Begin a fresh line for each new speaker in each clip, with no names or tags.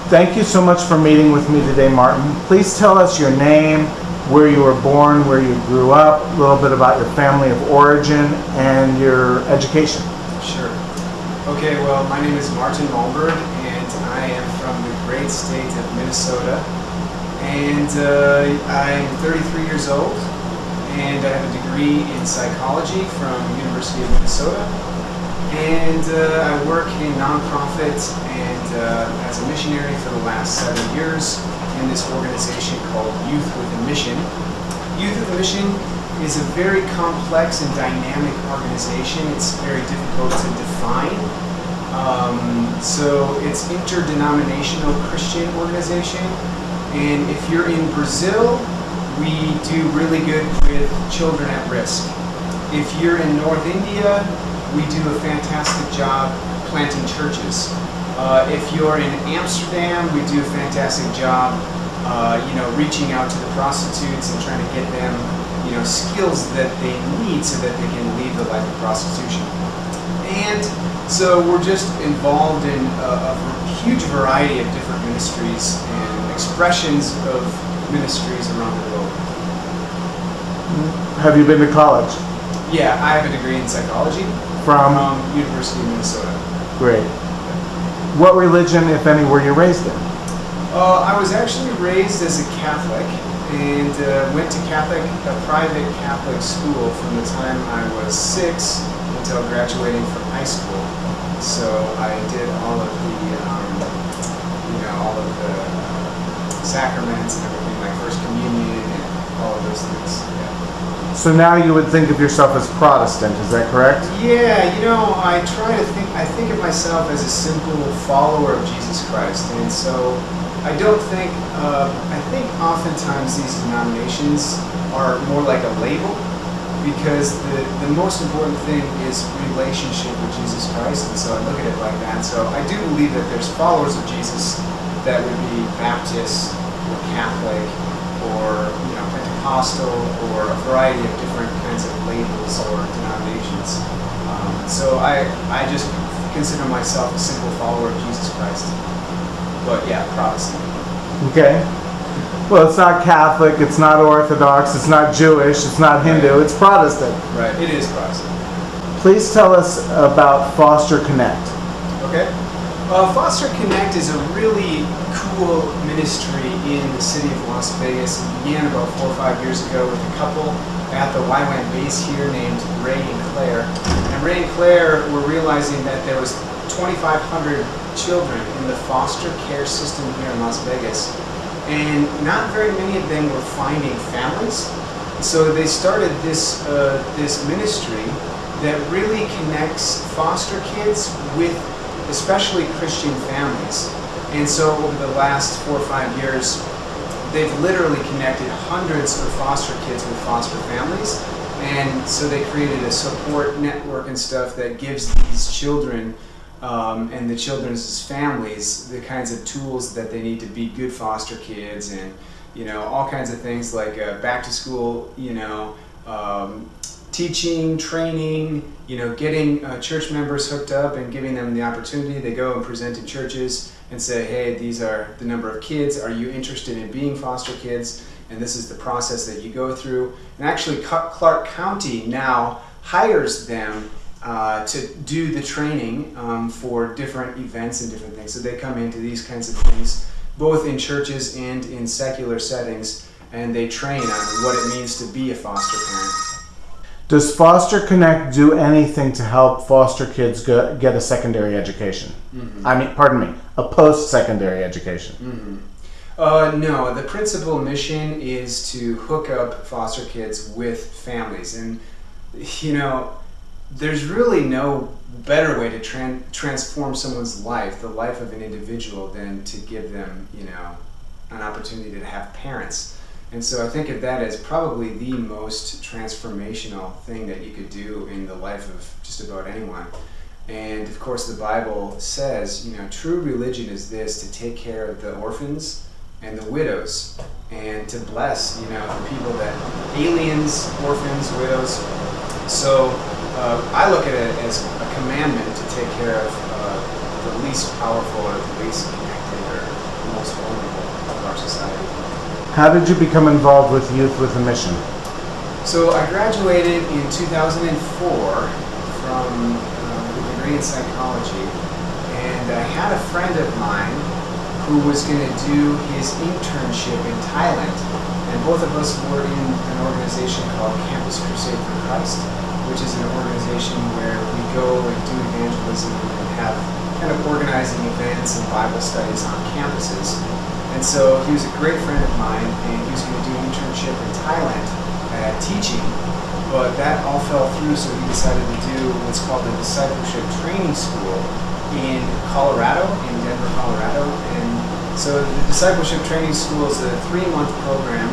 Thank you so much for meeting with me today, Martin. Please tell us your name, where you were born, where you grew up, a little bit about your family of origin, and your education.
Sure. Okay, well, my name is Martin Malmberg, and I am from the great state of Minnesota. And I'm 33 years old, and I have a degree in psychology from University of Minnesota. And I work in nonprofit and as a missionary for the last 7 years in this organization called Youth with a Mission. Youth with a Mission is a very complex and dynamic organization. It's very difficult to define. So it's interdenominational Christian organization. And if you're in Brazil, we do really good with children at risk. If you're in North India, we do a fantastic job planting churches. If you're in Amsterdam, we do a fantastic job, reaching out to the prostitutes and trying to get them, skills that they need so that they can leave the life of prostitution. And so we're just involved in a huge variety of different ministries and expressions of ministries around the globe.
Have you been to college?
Yeah, I have a degree in psychology
From
University of Minnesota.
Great. What religion, if any, were you raised in?
I was actually raised as a Catholic and went to a private Catholic school from the time I was 6 until graduating from high school. So I did all of the sacraments and everything, like First Communion and all of those things. Yeah.
So now you would think of yourself as Protestant, is that correct?
Yeah, I think of myself as a simple follower of Jesus Christ. And so I think oftentimes these denominations are more like a label, because the most important thing is relationship with Jesus Christ. And so I look at it like that. So I do believe that there's followers of Jesus that would be Baptist or Catholic or Pentecostal or a variety of different kinds of labels or denominations. So I just consider myself a simple follower of Jesus Christ. But yeah, Protestant.
Okay. Well, it's not Catholic, it's not Orthodox, it's not Jewish, it's not Hindu,
Right.
It's Protestant.
Right, it is Protestant.
Please tell us about Foster Connect.
Okay. Foster Connect is a really cool ministry in the city of Las Vegas. It began about 4 or 5 years ago with a couple at the YWAM base here named Ray and Claire. And Ray and Claire were realizing that there was 2,500 children in the foster care system here in Las Vegas. And not very many of them were finding families. So they started this ministry that really connects foster kids with especially Christian families. And so over the last 4 or 5 years, they've literally connected hundreds of foster kids with foster families. And so they created a support network and stuff that gives these children and the children's families the kinds of tools that they need to be good foster kids, and all kinds of things like back to school, teaching, training, getting church members hooked up and giving them the opportunity. They go and present in churches and say, hey, these are the number of kids. Are you interested in being foster kids? And this is the process that you go through. And actually, Clark County now hires them to do the training for different events and different things. So they come into these kinds of things, both in churches and in secular settings, and they train on what it means to be a foster parent.
Does Foster Connect do anything to help foster kids get a secondary education? Mm-hmm. A post-secondary education?
Mm-hmm. No, the principal mission is to hook up foster kids with families. And, there's really no better way to transform someone's life, the life of an individual, than to give them, an opportunity to have parents. And so I think of that as probably the most transformational thing that you could do in the life of just about anyone. And of course the Bible says, true religion is this, to take care of the orphans and the widows, and to bless, the people that, aliens, orphans, widows. So I look at it as a commandment to take care of the least powerful or the least connected or most vulnerable of our society.
How did you become involved with Youth with a Mission?
So I graduated in 2004 from a degree in psychology, and I had a friend of mine who was going to do his internship in Thailand, and both of us were in an organization called Campus Crusade for Christ, which is an organization where we go and do evangelism and have kind of organizing events and Bible studies on campuses. And so he was a great friend of mine, and he was going to do an internship in Thailand teaching, but that all fell through, so he decided to do what's called the Discipleship Training School in Colorado, in Denver, Colorado. And so the Discipleship Training School is a 3-month program.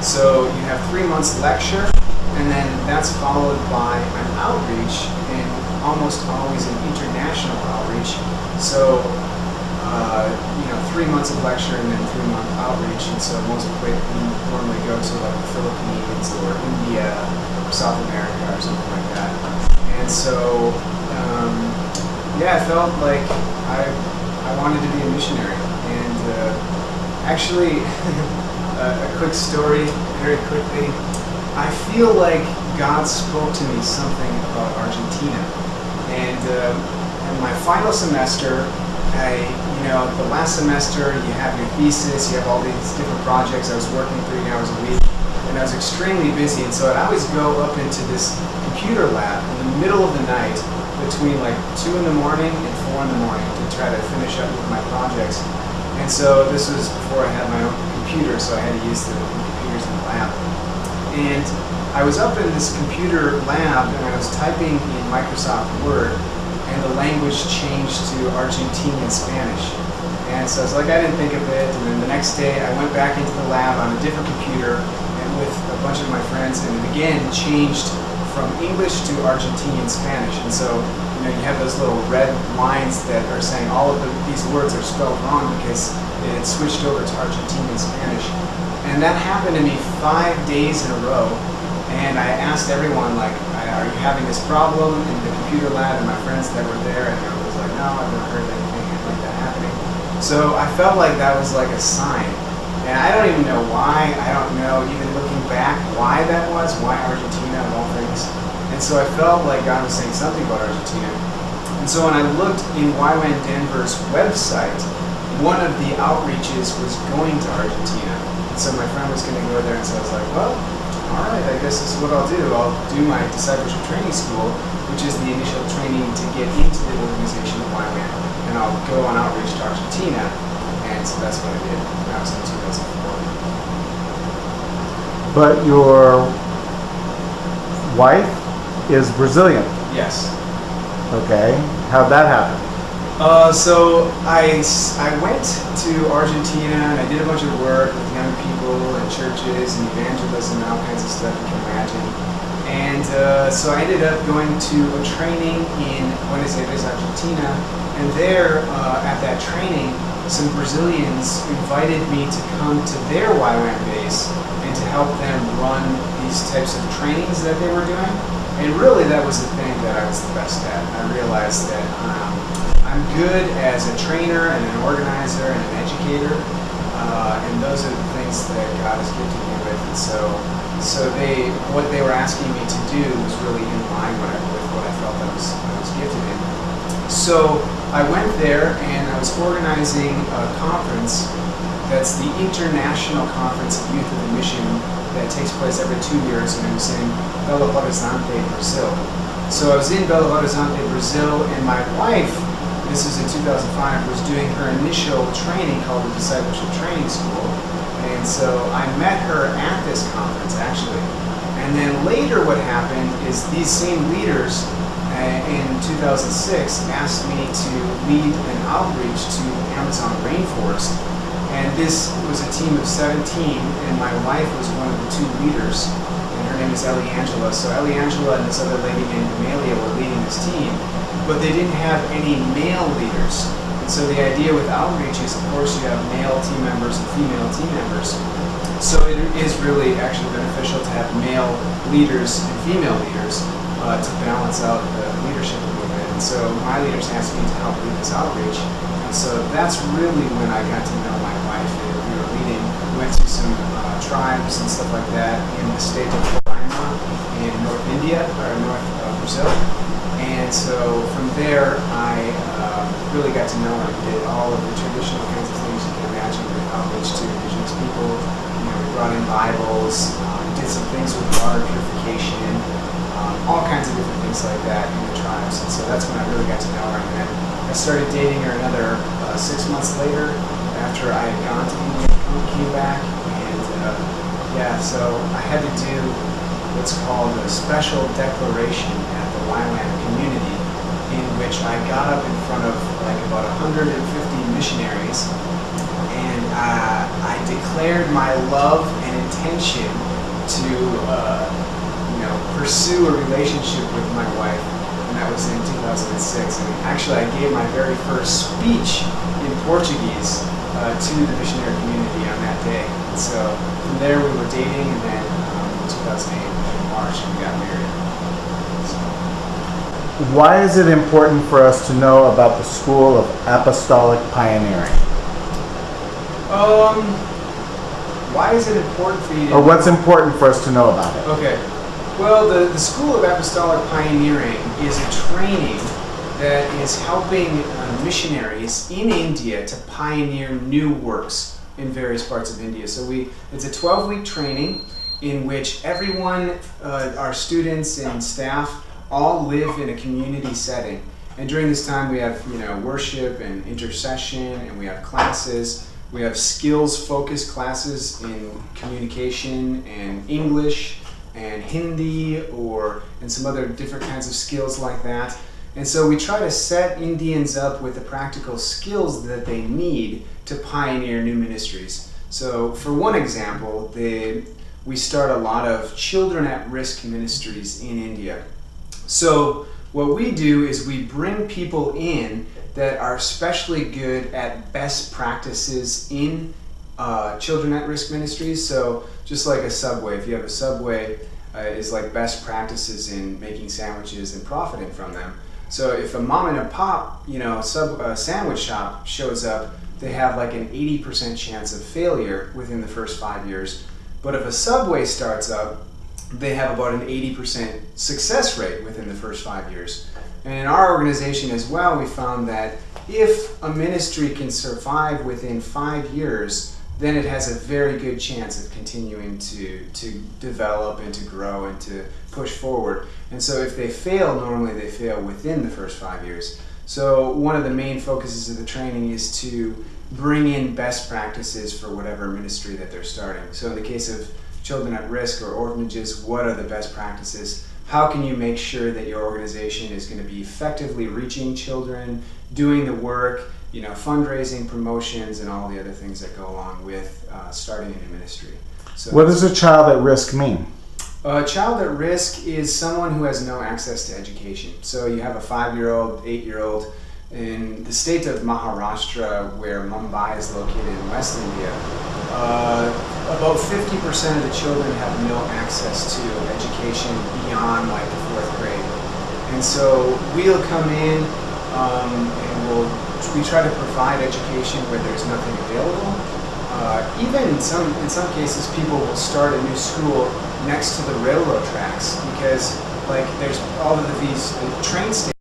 So you have 3 months lecture, and then that's followed by an outreach, and almost always an international outreach. So 3 months of lecture and then 3-month outreach, and so most people normally go to like the Philippines or India or South America or something like that. And so, I felt like I wanted to be a missionary. And actually, a quick story, very quickly. I feel like God spoke to me something about Argentina. And in my final semester, the last semester you have your thesis, you have all these different projects. I was working 3 hours a week, and I was extremely busy, and so I'd always go up into this computer lab in the middle of the night between like 2 in the morning and 4 in the morning to try to finish up with my projects. And so this was before I had my own computer, so I had to use the computers in the lab. And I was up in this computer lab, and I was typing in Microsoft Word, and the language changed to Argentinian Spanish. And so I was like, I didn't think of it. And then the next day I went back into the lab on a different computer and with a bunch of my friends, and it again changed from English to Argentinian Spanish. And so, you have those little red lines that are saying all of these words are spelled wrong because it had switched over to Argentinian Spanish. And that happened to me 5 days in a row. And I asked everyone, like, are you having this problem in the computer lab? And my friends that were there, and I was like, no, I've never heard anything like that happening. So I felt like that was like a sign. And I don't even know why. I don't know, even looking back, why that was, why Argentina of all things. And so I felt like God was saying something about Argentina. And so when I looked in YWAM Denver's website, one of the outreaches was going to Argentina. And so my friend was going to go there, and so I was like, well, all right, I guess this is what I'll do. I'll do my discipleship training school, which is the initial training to get into the organization of YWAM, and I'll go on outreach to Argentina. And so that's what I did. That was in 2004.
But your wife is Brazilian.
Yes.
Okay. How'd that happen?
So I went to Argentina, and I did a bunch of work with young people and churches and evangelism and all kinds of stuff you can imagine. And so I ended up going to a training in Buenos Aires, Argentina, and there at that training, some Brazilians invited me to come to their YWAM base and to help them run these types of trainings that they were doing. And really that was the thing that I was the best at. I realized that I'm good as a trainer and an organizer and an educator, and those are the things that God has gifted me with. And so what they were asking me to do was really in line with what I felt I was gifted in. So I went there, and I was organizing a conference that's the International Conference of Youth of the Mission that takes place every 2 years, and it was in Belo Horizonte, Brazil. So I was in Belo Horizonte, Brazil, and my wife, this is in 2005, was doing her initial training called the Discipleship Training School. And so I met her at this conference, actually. And then later what happened is these same leaders in 2006 asked me to lead an outreach to Amazon rainforest. And this was a team of 17, and my wife was one of the 2 leaders, and her name is Ellie Angela. So Ellie Angela and this other lady named Amelia were leading this team, but they didn't have any male leaders. And so the idea with outreach is, of course, you have male team members and female team members. So it is really actually beneficial to have male leaders and female leaders to balance out the leadership a little bit. And so my leaders asked me to help lead this outreach. And So that's really when I got to know my wife. We were leading, went to some tribes and stuff like that in the state of Roraima in North India, or North Brazil. And so from there, I really got to know her. We did all of the traditional kinds of things you can imagine with outreach to indigenous people. You know, we brought in Bibles, did some things with water purification, all kinds of different things like that in the tribes. And so that's when I really got to know her. And then I started dating her another 6 months later after I had gone to India, came back, and yeah, so I had to do what's called a special declaration at the Waiwan community, in which I got up in front of like about 150 missionaries, and I declared my love and intention to pursue a relationship with my wife, and that was in 2006. And actually, I gave my very first speech in Portuguese to the missionary community on that day. And so from there, we were dating, and then in 2008, in March, we got married. So.
Why is it important for us to know about the School of Apostolic Pioneering?
Why is it important for you to
Or what's important for us to know about it?
Okay. Well, the School of Apostolic Pioneering is a training that is helping missionaries in India to pioneer new works in various parts of India. So it's a 12-week training in which everyone, our students and staff, all live in a community setting. And during this time we have worship and intercession, and we have classes. We have skills-focused classes in communication and English and Hindi and some other different kinds of skills like that. And so we try to set Indians up with the practical skills that they need to pioneer new ministries. So for one example, we start a lot of children at risk ministries in India. So what we do is we bring people in that are especially good at best practices in children at risk ministries. So just like a Subway, if you have a Subway, is like best practices in making sandwiches and profiting from them. So if a mom and a pop, sandwich shop shows up, they have like an 80% chance of failure within the first 5 years. But if a Subway starts up, they have about an 80% success rate within the first 5 years. And in our organization as well, we found that if a ministry can survive within 5 years, then it has a very good chance of continuing to develop and to grow and to push forward. And so if they fail, normally they fail within the first 5 years. So one of the main focuses of the training is to bring in best practices for whatever ministry that they're starting. So in the case of children at risk or orphanages, what are the best practices? How can you make sure that your organization is going to be effectively reaching children, doing the work, fundraising, promotions, and all the other things that go along with starting a new ministry. So
what does a child at risk mean?
A child at risk is someone who has no access to education. So you have a 5-year-old, 8-year-old. In the state of Maharashtra, where Mumbai is located in West India, about 50% of the children have no access to education beyond like the 4th grade. And so we'll come in and we try to provide education where there's nothing available. Even in some cases, people will start a new school next to the railroad tracks, because like there's all of these train stations